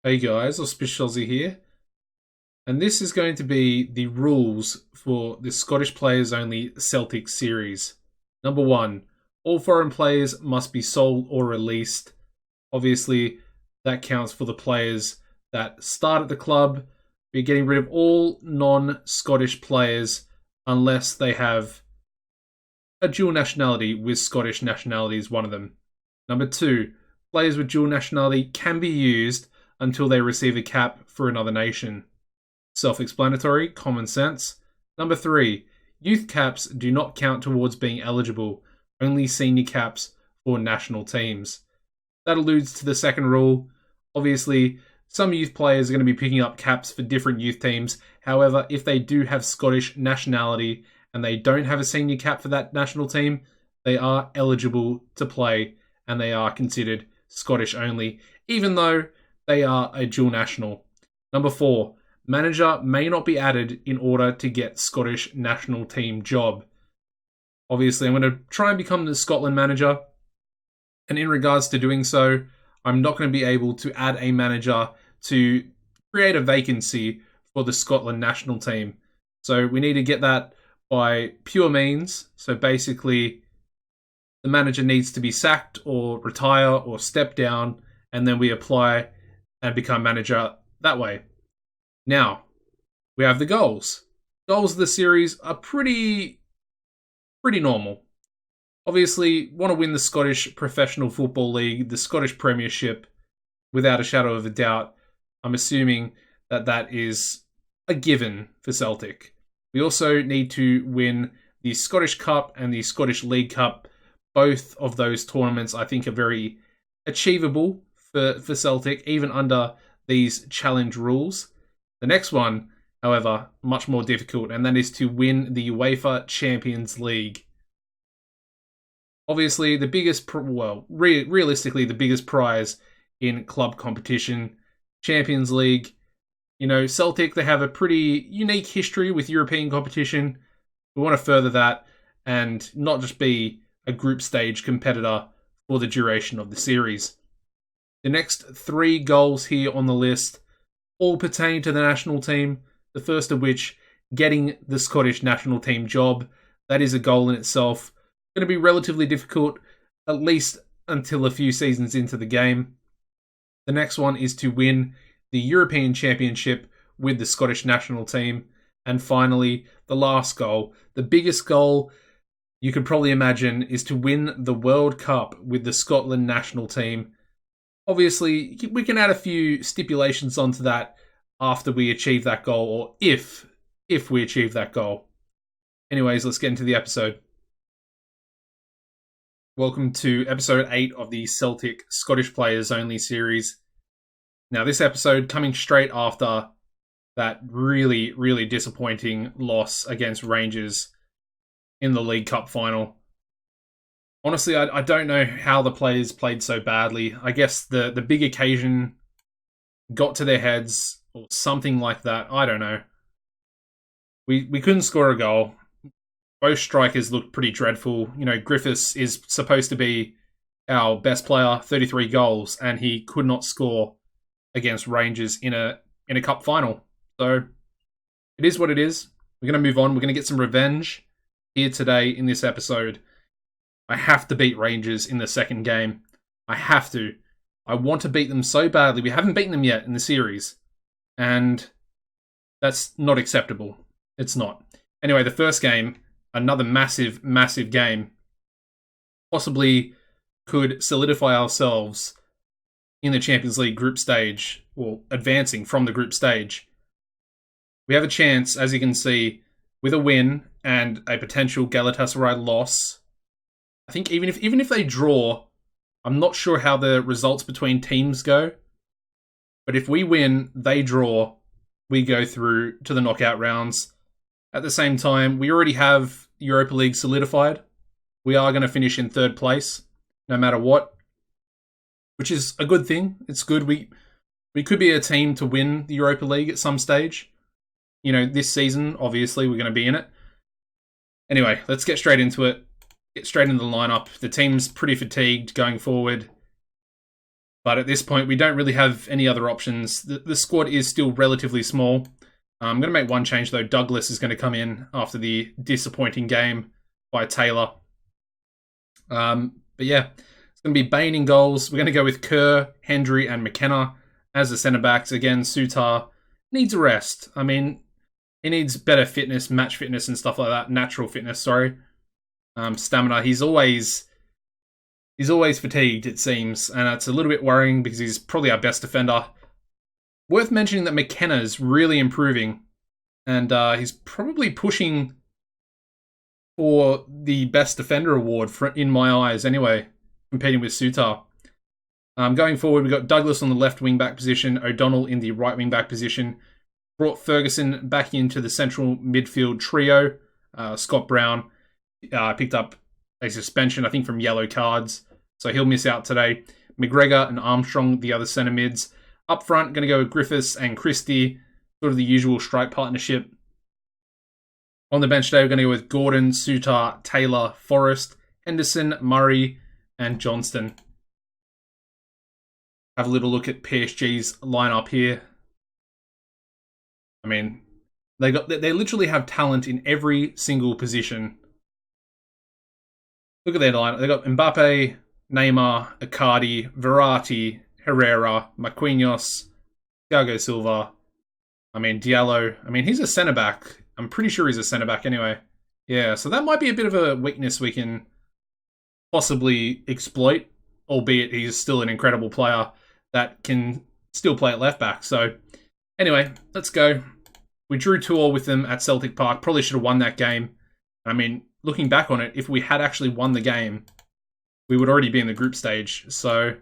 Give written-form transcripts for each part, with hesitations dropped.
Hey guys, Auspicious Aussie here, and this is going to be the rules for the Scottish Players Only Celtic series. Number one, all foreign players must be sold or released. Obviously, that counts for the players that start at the club. We're getting rid of all non-Scottish players unless they have a dual nationality with Scottish nationality as one of them. Number two, players with dual nationality can be used until they receive a cap for another nation. Self-explanatory, common sense. Number three, youth caps do not count towards being eligible, only senior caps for national teams. That alludes to the second rule. Obviously, some youth players are going to be picking up caps for different youth teams. However, if they do have Scottish nationality and they don't have a senior cap for that national team, they are eligible to play and they are considered Scottish only, even though they are a dual national. Number four, manager may not be added in order to get Scottish national team job. Obviously, I'm going to try and become the Scotland manager. And in regards to doing so, I'm not going to be able to add a manager to create a vacancy for the Scotland national team. So we need to get that by pure means. So basically, the manager needs to be sacked or retire or step down, and then we apply and become manager that way. Now, we have the goals. Goals of the series are pretty normal. Obviously, want to win the Scottish Professional Football League, the Scottish Premiership, without a shadow of a doubt. I'm assuming that is a given for Celtic. We also need to win the Scottish Cup and the Scottish League Cup. Both of those tournaments, I think, are very achievable for Celtic, even under these challenge rules. The next one, however, much more difficult, and that is to win the UEFA Champions League. Obviously, the biggest, realistically, the biggest prize in club competition, Champions League. You know, Celtic, they have a pretty unique history with European competition. We want to further that and not just be a group stage competitor for the duration of the series. The next three goals here on the list all pertain to the national team. The first of which, getting the Scottish national team job. That is a goal in itself. Going to be relatively difficult, at least until a few seasons into the game. The next one is to win the European Championship with the Scottish national team. And finally, the last goal, the biggest goal you could probably imagine, is to win the World Cup with the Scotland national team. Obviously, we can add a few stipulations onto that after we achieve that goal, or if we achieve that goal. Anyways, let's get into the episode. Welcome to episode 8 of the Celtic Scottish Players Only series. Now, this episode coming straight after that really, really disappointing loss against Rangers in the League Cup final. Honestly, I don't know how the players played so badly. I guess the big occasion got to their heads or something like that. I don't know. We couldn't score a goal. Both strikers looked pretty dreadful. You know, Griffiths is supposed to be our best player, 33 goals, and he could not score against Rangers in a cup final. So it is what it is. We're going to move on. We're going to get some revenge here today in this episode. I have to beat Rangers in the second game. I have to. I want to beat them so badly. We haven't beaten them yet in the series. And that's not acceptable. It's not. Anyway, the first game, another massive, massive game, possibly could solidify ourselves in the Champions League group stage, or advancing from the group stage. We have a chance, as you can see, with a win and a potential Galatasaray loss. I think even if they draw, I'm not sure how the results between teams go. But if we win, they draw, we go through to the knockout rounds. At the same time, we already have Europa League solidified. We are going to finish in third place, no matter what, which is a good thing. It's good. We could be a team to win the Europa League at some stage. You know, this season, obviously, we're going to be in it. Anyway, let's get straight into it. Get straight into the lineup. The team's pretty fatigued going forward. But at this point, we don't really have any other options. The squad is still relatively small. I'm going to make one change, though. Douglas is going to come in after the disappointing game by Taylor. But yeah, it's going to be Bain in goals. We're going to go with Kerr, Hendry, and McKenna as the centre-backs. Again, Sutar needs a rest. I mean, he needs better fitness, match fitness and stuff like that. Natural fitness, sorry. Stamina. He's always fatigued, it seems. And it's a little bit worrying because he's probably our best defender. Worth mentioning that McKenna is really improving. And he's probably pushing for the best defender award in my eyes anyway, competing with Sutar. Going forward, we've got Douglas on the left wing-back position, O'Donnell in the right wing-back position. Brought Ferguson back into the central midfield trio. Scott Brown picked up a suspension, I think, from yellow cards, so he'll miss out today. McGregor and Armstrong, the other centre mids. Up front, going to go with Griffiths and Christie, sort of the usual strike partnership. On the bench today, we're going to go with Gordon, Sutar, Taylor, Forrest, Henderson, Murray, and Johnston. Have a little look at PSG's lineup here. I mean, they literally have talent in every single position. Look at their lineup. They got Mbappe, Neymar, Icardi, Verratti, Herrera, Marquinhos, Thiago Silva. I mean, Diallo. I mean, he's a centre back. I'm pretty sure he's a centre back anyway. Yeah, so that might be a bit of a weakness we can possibly exploit, albeit he's still an incredible player that can still play at left back. So anyway, let's go. We drew 2-2 with them at Celtic Park. Probably should have won that game. I mean, looking back on it, if we had actually won the game, we would already be in the group stage. So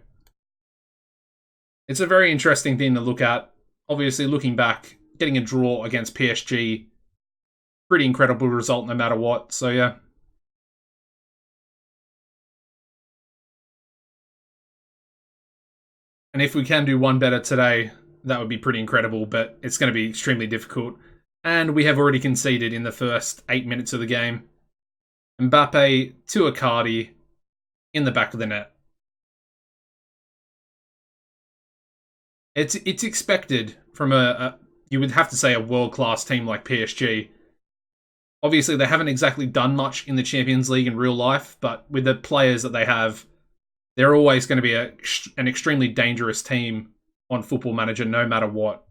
it's a very interesting thing to look at. Obviously, looking back, getting a draw against PSG, pretty incredible result no matter what. So yeah. And if we can do one better today, that would be pretty incredible, but it's going to be extremely difficult. And we have already conceded in the first 8 minutes of the game. Mbappe to Icardi in the back of the net. It's expected from you would have to say, a world-class team like PSG. Obviously, they haven't exactly done much in the Champions League in real life, but with the players that they have, they're always going to be an extremely dangerous team on Football Manager, no matter what.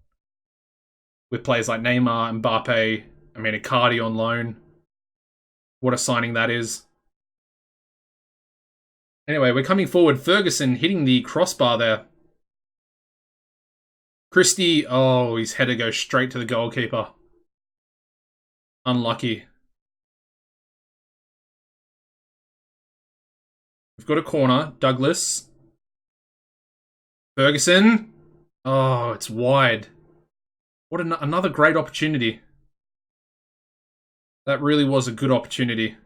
With players like Neymar, Mbappe, I mean, Icardi on loan. What a signing that is. Anyway, we're coming forward. Ferguson hitting the crossbar there. Christie, oh, his header goes straight to the goalkeeper. Unlucky. We've got a corner. Douglas. Ferguson. Oh, it's wide. What another great opportunity. That really was a good opportunity.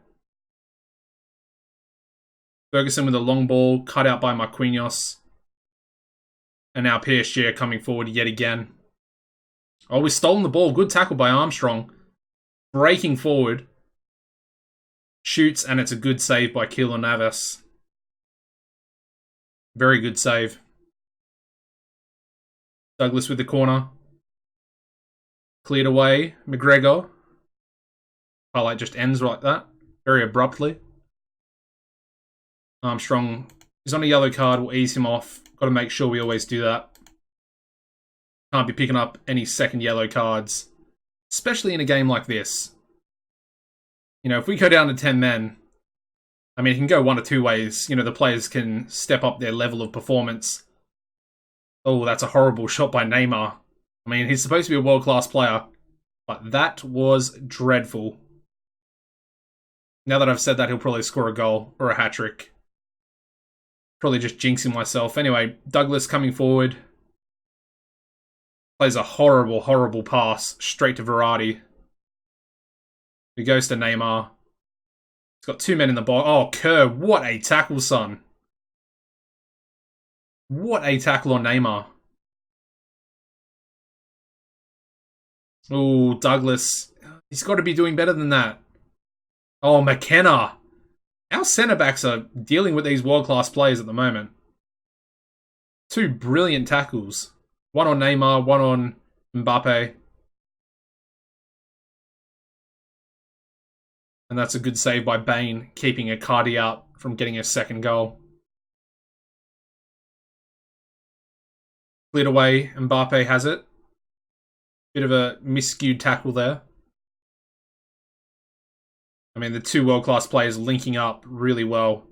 Ferguson with a long ball, cut out by Marquinhos. And now PSG are coming forward yet again. Oh, we've stolen the ball. Good tackle by Armstrong. Breaking forward. Shoots, and it's a good save by Keylor Navas. Very good save. Douglas with the corner. Cleared away. McGregor. Highlight just ends like that. Very abruptly. Armstrong is on a yellow card. We'll ease him off. Got to make sure we always do that. Can't be picking up any second yellow cards. Especially in a game like this. You know, if we go down to 10 men, I mean, it can go one of two ways. You know, the players can step up their level of performance. Oh, that's a horrible shot by Neymar. I mean, he's supposed to be a world-class player, but that was dreadful. Now that I've said that, he'll probably score a goal or a hat-trick. Probably just jinxing myself. Anyway, Douglas coming forward. Plays a horrible, horrible pass straight to Verratti. He goes to Neymar. He's got two men in the box. Oh, Kerr, what a tackle, son. What a tackle on Neymar. Oh, Douglas. He's got to be doing better than that. Oh, McKenna. Our centre-backs are dealing with these world-class players at the moment. Two brilliant tackles. One on Neymar, one on Mbappe. And that's a good save by Bain, keeping Icardi out from getting a second goal. Cleared away, Mbappe has it. Bit of a miscued tackle there. I mean, the two world-class players linking up really well.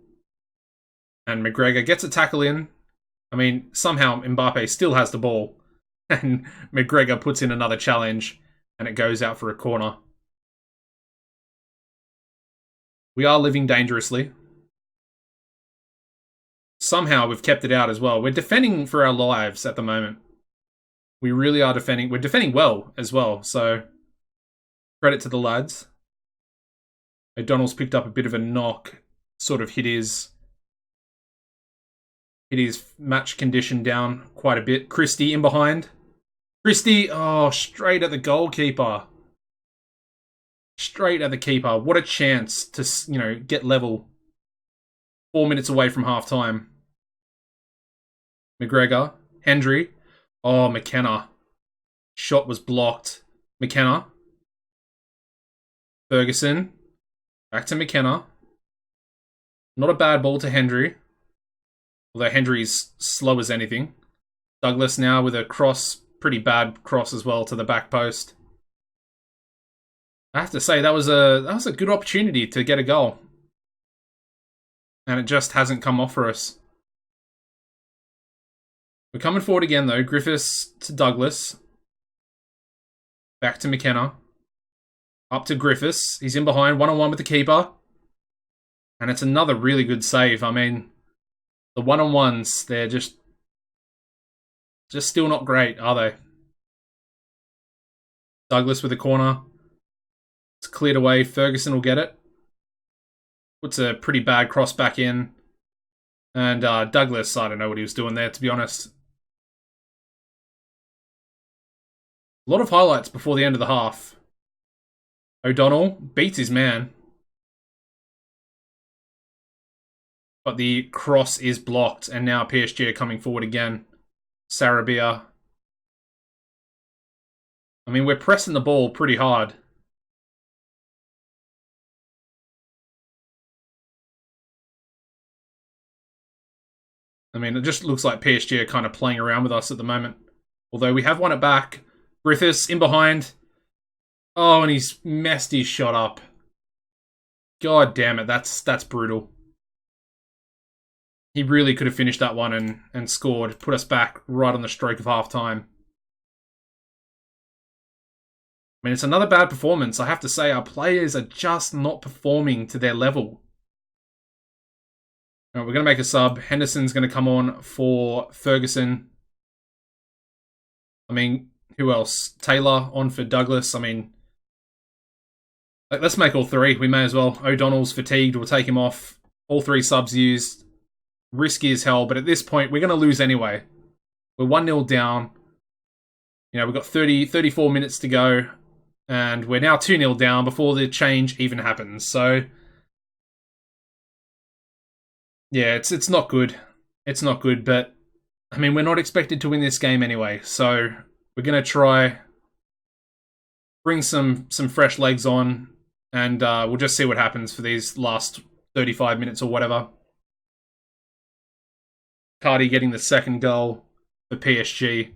And McGregor gets a tackle in. I mean, somehow Mbappe still has the ball. And McGregor puts in another challenge. And it goes out for a corner. We are living dangerously. Somehow we've kept it out as well. We're defending for our lives at the moment. We really are defending. We're defending well as well. So, credit to the lads. O'Donnell's picked up a bit of a knock. Sort of hit his match condition down quite a bit. Christie in behind. Christie, oh, straight at the goalkeeper. Straight at the keeper. What a chance to, get level. 4 minutes away from half time. McGregor. Hendry. Oh, McKenna. Shot was blocked. McKenna. Ferguson. Back to McKenna. Not a bad ball to Hendry. Although Hendry's slow as anything. Douglas now with a cross. Pretty bad cross as well to the back post. I have to say, that was a good opportunity to get a goal. And it just hasn't come off for us. We're coming forward again, though. Griffiths to Douglas. Back to McKenna. Up to Griffiths. He's in behind, one-on-one with the keeper. And it's another really good save. I mean, the one-on-ones, they're just still not great, are they? Douglas with a corner. It's cleared away. Ferguson will get it. Puts a pretty bad cross back in. And Douglas, I don't know what he was doing there, to be honest. A lot of highlights before the end of the half. O'Donnell beats his man. But the cross is blocked, and now PSG are coming forward again. Sarabia. I mean, we're pressing the ball pretty hard. I mean, it just looks like PSG are kind of playing around with us at the moment. Although we have won it back. Griffiths in behind. Oh, and he's messed his shot up. God damn it, that's brutal. He really could have finished that one and scored. Put us back right on the stroke of half-time. I mean, it's another bad performance. I have to say, our players are just not performing to their level. All right, we're going to make a sub. Henderson's going to come on for Ferguson. I mean, who else? Taylor on for Douglas. I mean, let's make all three. We may as well. O'Donnell's fatigued. We'll take him off. All three subs used. Risky as hell, but at this point, we're going to lose anyway. We're 1-0 down. We've got 34 minutes to go, and we're now 2-0 down before the change even happens. So, yeah, it's not good. It's not good, but, I mean, we're not expected to win this game anyway, so we're going to try bring some fresh legs on, and we'll just see what happens for these last 35 minutes or whatever. Cardi getting the second goal for PSG.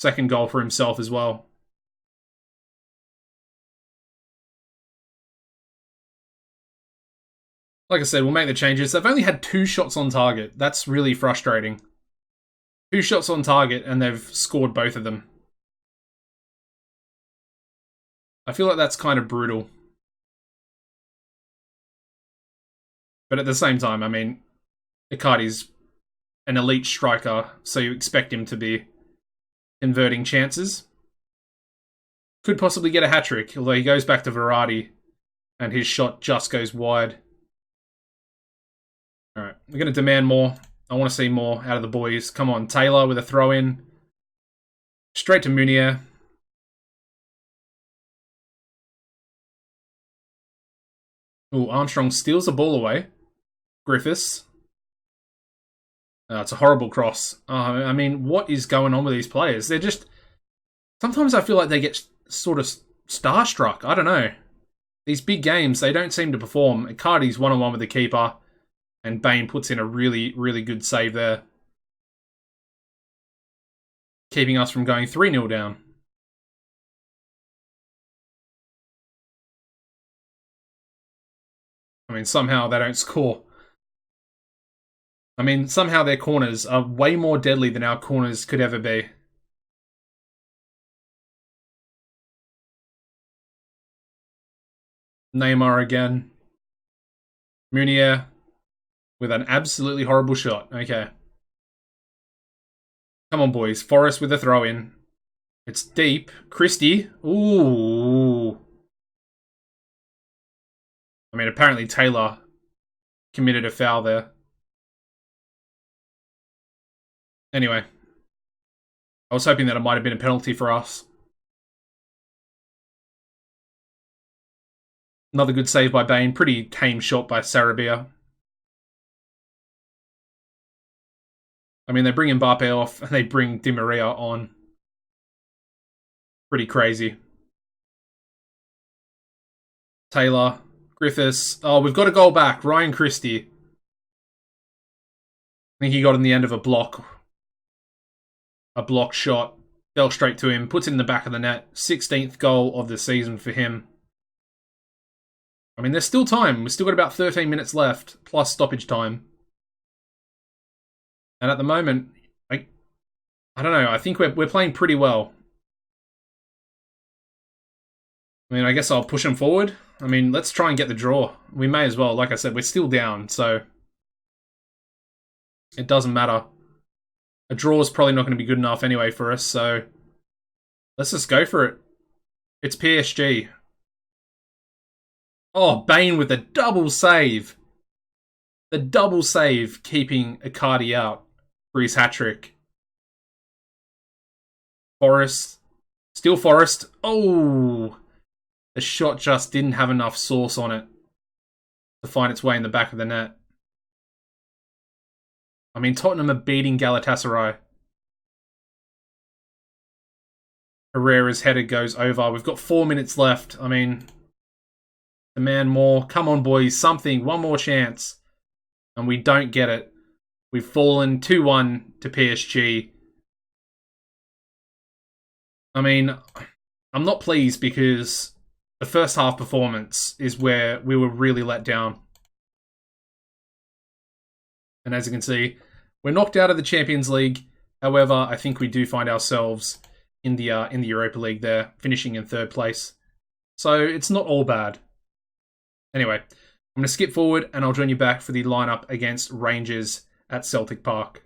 Second goal for himself as well. Like I said, we'll make the changes. They've only had 2 shots on target. That's really frustrating. 2 shots on target and they've scored both of them. I feel like that's kind of brutal. But at the same time, I mean, Icardi's an elite striker, so you expect him to be converting chances. Could possibly get a hat-trick, although he goes back to Verratti, and his shot just goes wide. Alright, we're going to demand more. I want to see more out of the boys. Come on, Taylor with a throw-in. Straight to Munier. Ooh, Armstrong steals the ball away. Griffiths. It's a horrible cross. I mean, what is going on with these players? They're just... Sometimes I feel like they get sort of starstruck. I don't know. These big games, they don't seem to perform. Icardi's one-on-one with the keeper, and Bain puts in a really, really good save there, keeping us from going 3-0 down. I mean, somehow they don't score. I mean, somehow their corners are way more deadly than our corners could ever be. Neymar again. Munier with an absolutely horrible shot. Okay. Come on, boys. Forrest with a throw-in. It's deep. Christie. Ooh. I mean, apparently Taylor committed a foul there. Anyway. I was hoping that it might have been a penalty for us. Another good save by Bain. Pretty tame shot by Sarabia. I mean, they bring Mbappe off and they bring Di Maria on. Pretty crazy. Taylor. Griffiths. Oh, we've got a goal back. Ryan Christie. I think he got in the end of a block. A block shot. Fell straight to him. Puts it in the back of the net. 16th goal of the season for him. I mean, there's still time. We've still got about 13 minutes left, plus stoppage time. And at the moment, I don't know. I think we're playing pretty well. I mean, I guess I'll push them forward. I mean, let's try and get the draw. We may as well. Like I said, we're still down, so it doesn't matter. A draw is probably not going to be good enough anyway for us, so let's just go for it. It's PSG. Oh, Bain with the double save. The double save keeping Icardi out for his hat-trick. Forrest. Still Forrest. Oh! The shot just didn't have enough sauce on it to find its way in the back of the net. I mean, Tottenham are beating Galatasaray. Herrera's header goes over. We've got 4 minutes left. I mean, demand more. Come on, boys. Something. One more chance. And we don't get it. We've fallen 2-1 to PSG. I mean, I'm not pleased because the first half performance is where we were really let down. And as you can see, we're knocked out of the Champions League. However, I think we do find ourselves in the Europa League there, finishing in 3rd place. So it's not all bad. Anyway, I'm going to skip forward and I'll join you back for the lineup against Rangers at Celtic Park.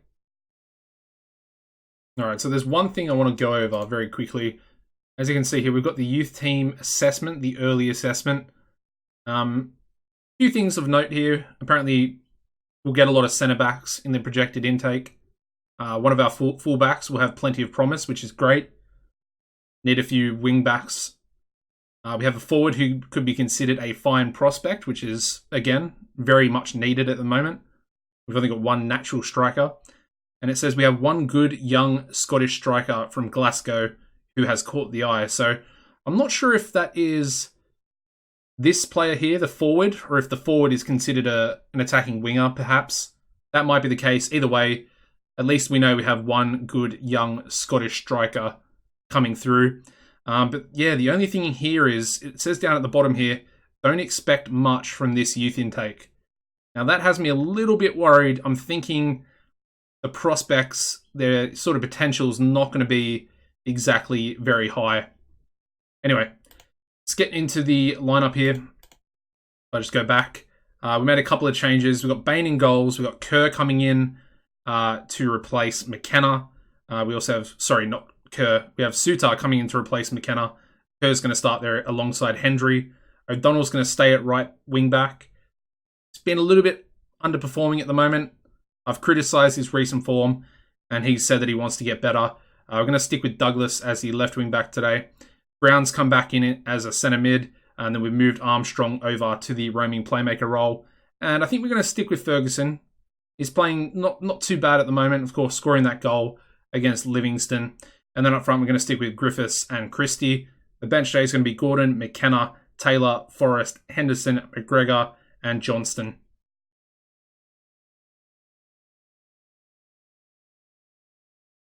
Alright, so there's one thing I want to go over very quickly. As you can see here, we've got the youth team assessment, the early assessment. A few things of note here. Apparently, we'll get a lot of centre-backs in the projected intake. One of our full-backs will have plenty of promise, which is great. Need a few wing-backs. We have a forward who could be considered a fine prospect, which is, again, very much needed at the moment. We've only got one natural striker. And it says we have one good young Scottish striker from Glasgow who has caught the eye. So I'm not sure if that is this player here, the forward, or if the forward is considered an attacking winger, perhaps. That might be the case. Either way, at least we know we have one good young Scottish striker coming through. But yeah, the only thing here is, it says down at the bottom here, don't expect much from this youth intake. Now that has me a little bit worried. I'm thinking the prospects, their sort of potential is not going to be exactly very high. Anyway, let's get into the lineup here. I'll just go back. We made a couple of changes. We've got Bain in goals. We've got Kerr coming in to replace McKenna. We also have, sorry, not Kerr. We have Sutar coming in to replace McKenna. Kerr's going to start there alongside Hendry. O'Donnell's going to stay at right wing back. He's been a little bit underperforming at the moment. I've criticised his recent form, and he said that he wants to get better. We're going to stick with Douglas as the left wing back today. Brown's come back in it as a centre mid, and then we've moved Armstrong over to the roaming playmaker role. And I think we're going to stick with Ferguson. He's playing not too bad at the moment, of course, scoring that goal against Livingston. And then up front, we're going to stick with Griffiths and Christie. The bench today is going to be Gordon, McKenna, Taylor, Forrest, Henderson, McGregor, and Johnston.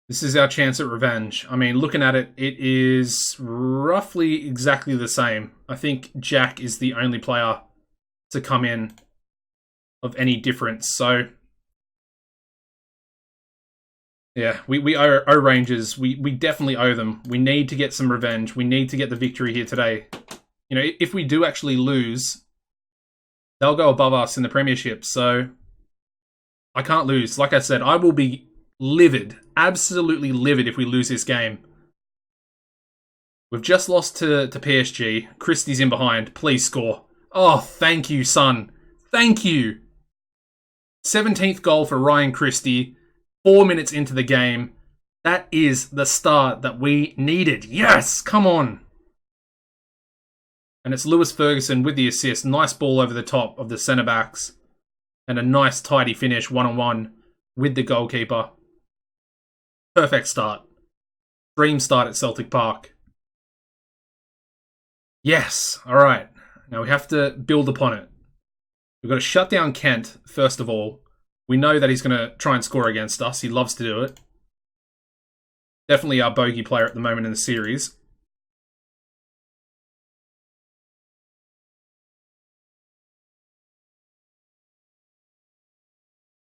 This is our chance at revenge. I mean, looking at it, it is roughly exactly the same. I think Jack is the only player to come in of any difference. So, yeah, we owe Rangers. We definitely owe them. We need to get some revenge. We need to get the victory here today. You know, if we do actually lose, they'll go above us in the Premiership. So, I can't lose. Like I said, I will be livid, absolutely livid if we lose this game. We've just lost to PSG. Christie's in behind. Please score. Oh, thank you, son. Thank you. 17th goal for Ryan Christie. 4 minutes into the game. That is the start that we needed. Yes, come on. And it's Lewis Ferguson with the assist. Nice ball over the top of the centre-backs. And a nice tidy finish, one-on-one with the goalkeeper. Perfect start. Dream start at Celtic Park. Yes. All right. Now we have to build upon it. We've got to shut down Kent, first of all. We know that he's going to try and score against us. He loves to do it. Definitely our bogey player at the moment in the series.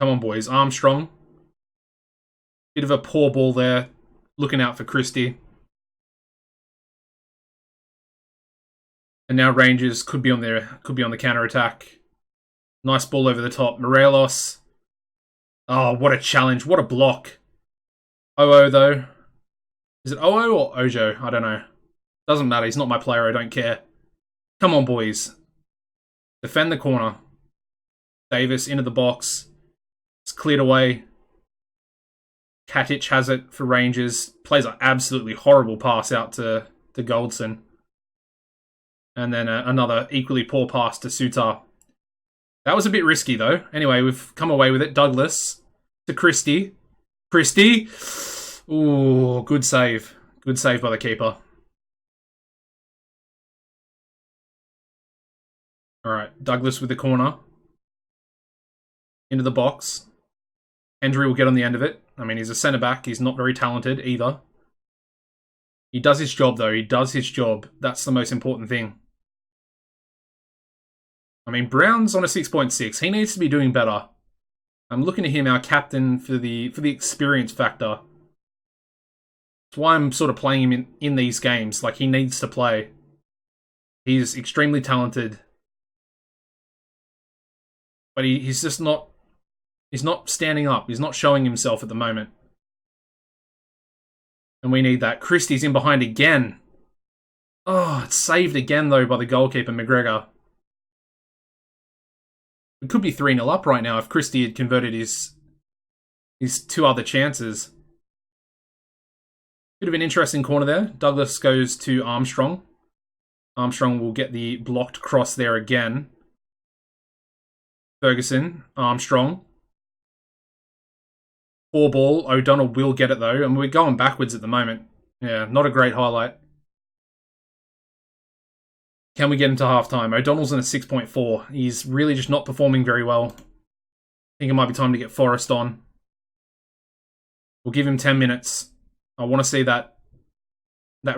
Come on, boys. Armstrong. Bit of a poor ball there. Looking out for Christie. And now Rangers could be on the counter-attack. Nice ball over the top. Morelos. Oh, what a challenge. What a block. OO, though. Is it OO or Ojo? I don't know. Doesn't matter. He's not my player. I don't care. Come on, boys. Defend the corner. Davis into the box. It's cleared away. Katic has it for Rangers. Plays an absolutely horrible pass out to Goldson. And then another equally poor pass to Sutar. That was a bit risky, though. Anyway, we've come away with it. Douglas to Christie. Christie. Ooh, good save. Good save by the keeper. All right, Douglas with the corner. Into the box. Hendry will get on the end of it. I mean, he's a centre-back. He's not very talented either. He does his job, though. He does his job. That's the most important thing. I mean, Brown's on a 6.6. He needs to be doing better. I'm looking at him, our captain, for the experience factor. That's why I'm sort of playing him in these games. Like, he needs to play. He's extremely talented. But he's just not... He's not standing up. He's not showing himself at the moment. And we need that. Christie's in behind again. Oh, it's saved again, though, by the goalkeeper, McGregor. It could be 3-0 up right now if Christie had converted his two other chances. Bit of an interesting corner there. Douglas goes to Armstrong. Armstrong will get the blocked cross there again. Ferguson, Armstrong. Poor ball. O'Donnell will get it, though. And we're going backwards at the moment. Yeah, not a great highlight. Can we get into halftime? O'Donnell's in a 6.4. He's really just not performing very well. I think it might be time to get Forrest on. We'll give him 10 minutes. I want to see that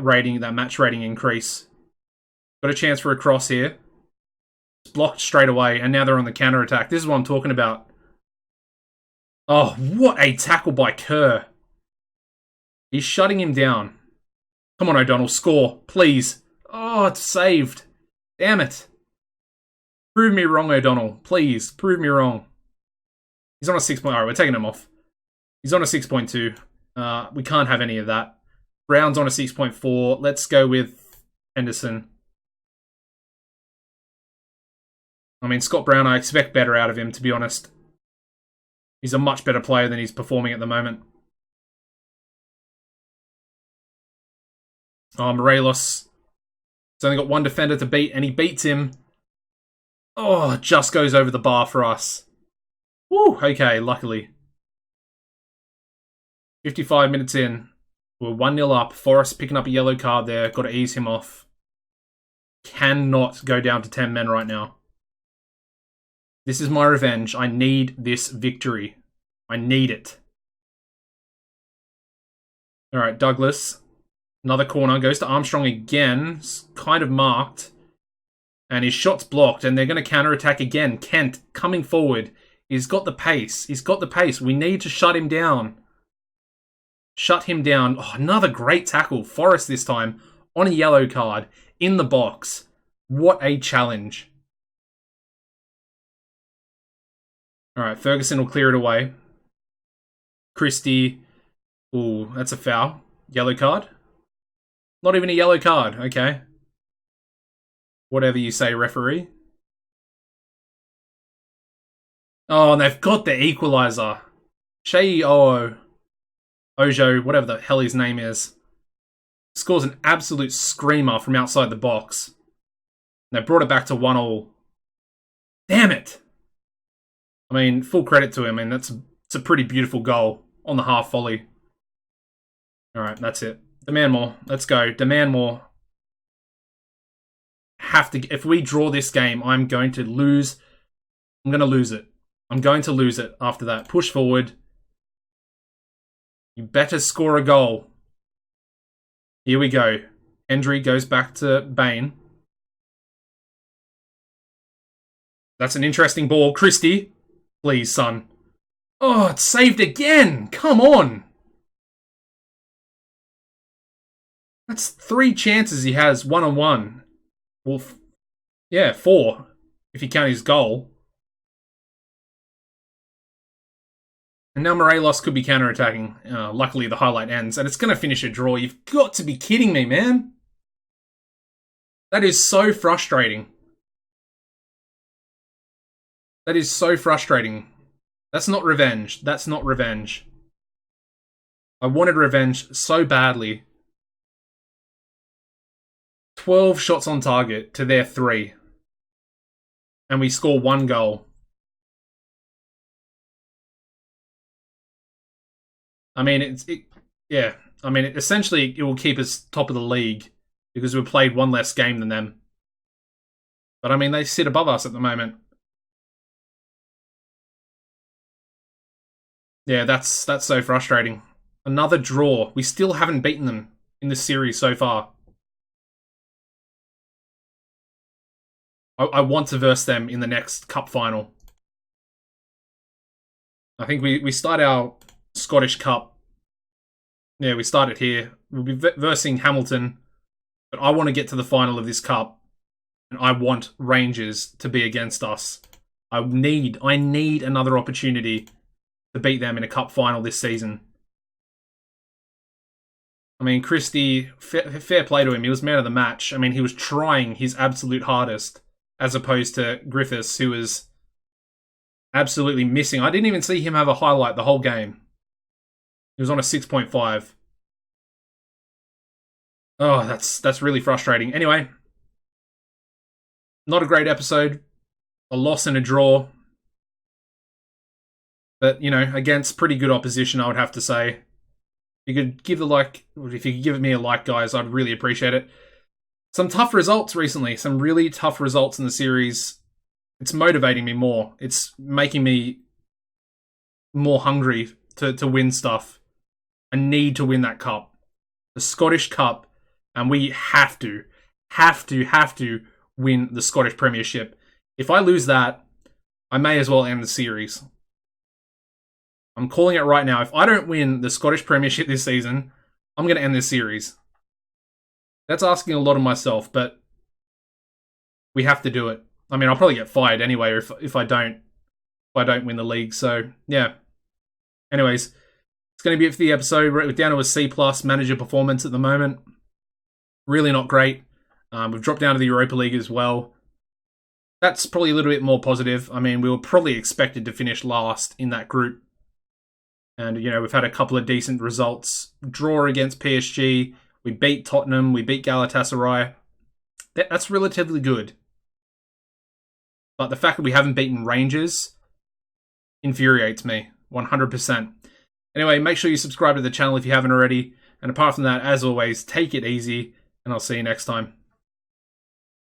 rating, that match rating increase. Got a chance for a cross here. It's blocked straight away, and now they're on the counter-attack. This is what I'm talking about. Oh, what a tackle by Kerr. He's shutting him down. Come on, O'Donnell, score, please. Oh, it's saved. Damn it. Prove me wrong, O'Donnell. Please, prove me wrong. He's on a 6. Alright, we're taking him off. He's on a 6.2. We can't have any of that. Brown's on a 6.4. Let's go with Henderson. I mean, Scott Brown, I expect better out of him, to be honest. He's a much better player than he's performing at the moment. Oh, Morelos. He's only got one defender to beat, and he beats him. Oh, just goes over the bar for us. Woo, okay, luckily. 55 minutes in. We're 1-0 up. Forrest picking up a yellow card there. Got to ease him off. Cannot go down to 10 men right now. This is my revenge. I need this victory. I need it. All right, Douglas. Another corner. Goes to Armstrong again. It's kind of marked. And his shot's blocked. And they're going to counter-attack again. Kent coming forward. He's got the pace. He's got the pace. We need to shut him down. Shut him down. Oh, another great tackle. Forrest this time. On a yellow card. In the box. What a challenge. Alright, Ferguson will clear it away. Christie. Ooh, that's a foul. Yellow card? Not even a yellow card. Okay. Whatever you say, referee. Oh, and they've got the equaliser. Shei Ojo, whatever the hell his name is, scores an absolute screamer from outside the box. And they brought it back to 1-1. Damn it! I mean, full credit to him. I mean, it's a pretty beautiful goal on the half volley. Alright, that's it. Demand more. Let's go. Demand more. If we draw this game, I'm going to lose. I'm going to lose it. I'm going to lose it after that. Push forward. You better score a goal. Here we go. Hendry goes back to Bain. That's an interesting ball. Christie. Please, son. Oh, it's saved again. Come on. That's 3 chances he has one-on-one. Well, yeah, 4. If you count his goal. And now Morelos could be counter-attacking. Luckily, the highlight ends. And it's going to finish a draw. You've got to be kidding me, man. That is so frustrating. That is so frustrating. That's not revenge. That's not revenge. I wanted revenge so badly. 12 shots on target to their 3. And we score 1 goal. I mean, yeah. I mean, essentially, it will keep us top of the league because we've played 1 less game than them. But I mean, they sit above us at the moment. Yeah, that's so frustrating. Another draw. We still haven't beaten them in this series so far. I want to verse them in the next cup final. I think we start our Scottish Cup. Yeah, we start it here. We'll be versing Hamilton. But I want to get to the final of this cup. And I want Rangers to be against us. I need another opportunity to beat them in a cup final this season. I mean, Christie, fair play to him. He was man of the match. I mean, he was trying his absolute hardest, as opposed to Griffiths, who was absolutely missing. I didn't even see him have a highlight the whole game. He was on a 6.5. Oh, that's really frustrating. Anyway, not a great episode. A loss and a draw. But, you know, against pretty good opposition, I would have to say. If you could give me a like, guys, I'd really appreciate it. Some tough results recently. Some really tough results in the series. It's motivating me more. It's making me more hungry to win stuff. I need to win that cup. The Scottish Cup. And we have to win the Scottish Premiership. If I lose that, I may as well end the series. I'm calling it right now. If I don't win the Scottish Premiership this season, I'm going to end this series. That's asking a lot of myself, but we have to do it. I mean, I'll probably get fired anyway if I don't win the league. So, yeah. Anyways, it's going to be it for the episode. We're down to a C+ manager performance at the moment. Really not great. We've dropped down to the Europa League as well. That's probably a little bit more positive. I mean, we were probably expected to finish last in that group. And, you know, we've had a couple of decent results. Draw against PSG. We beat Tottenham. We beat Galatasaray. That's relatively good. But the fact that we haven't beaten Rangers infuriates me 100%. Anyway, make sure you subscribe to the channel if you haven't already. And apart from that, as always, take it easy, and I'll see you next time.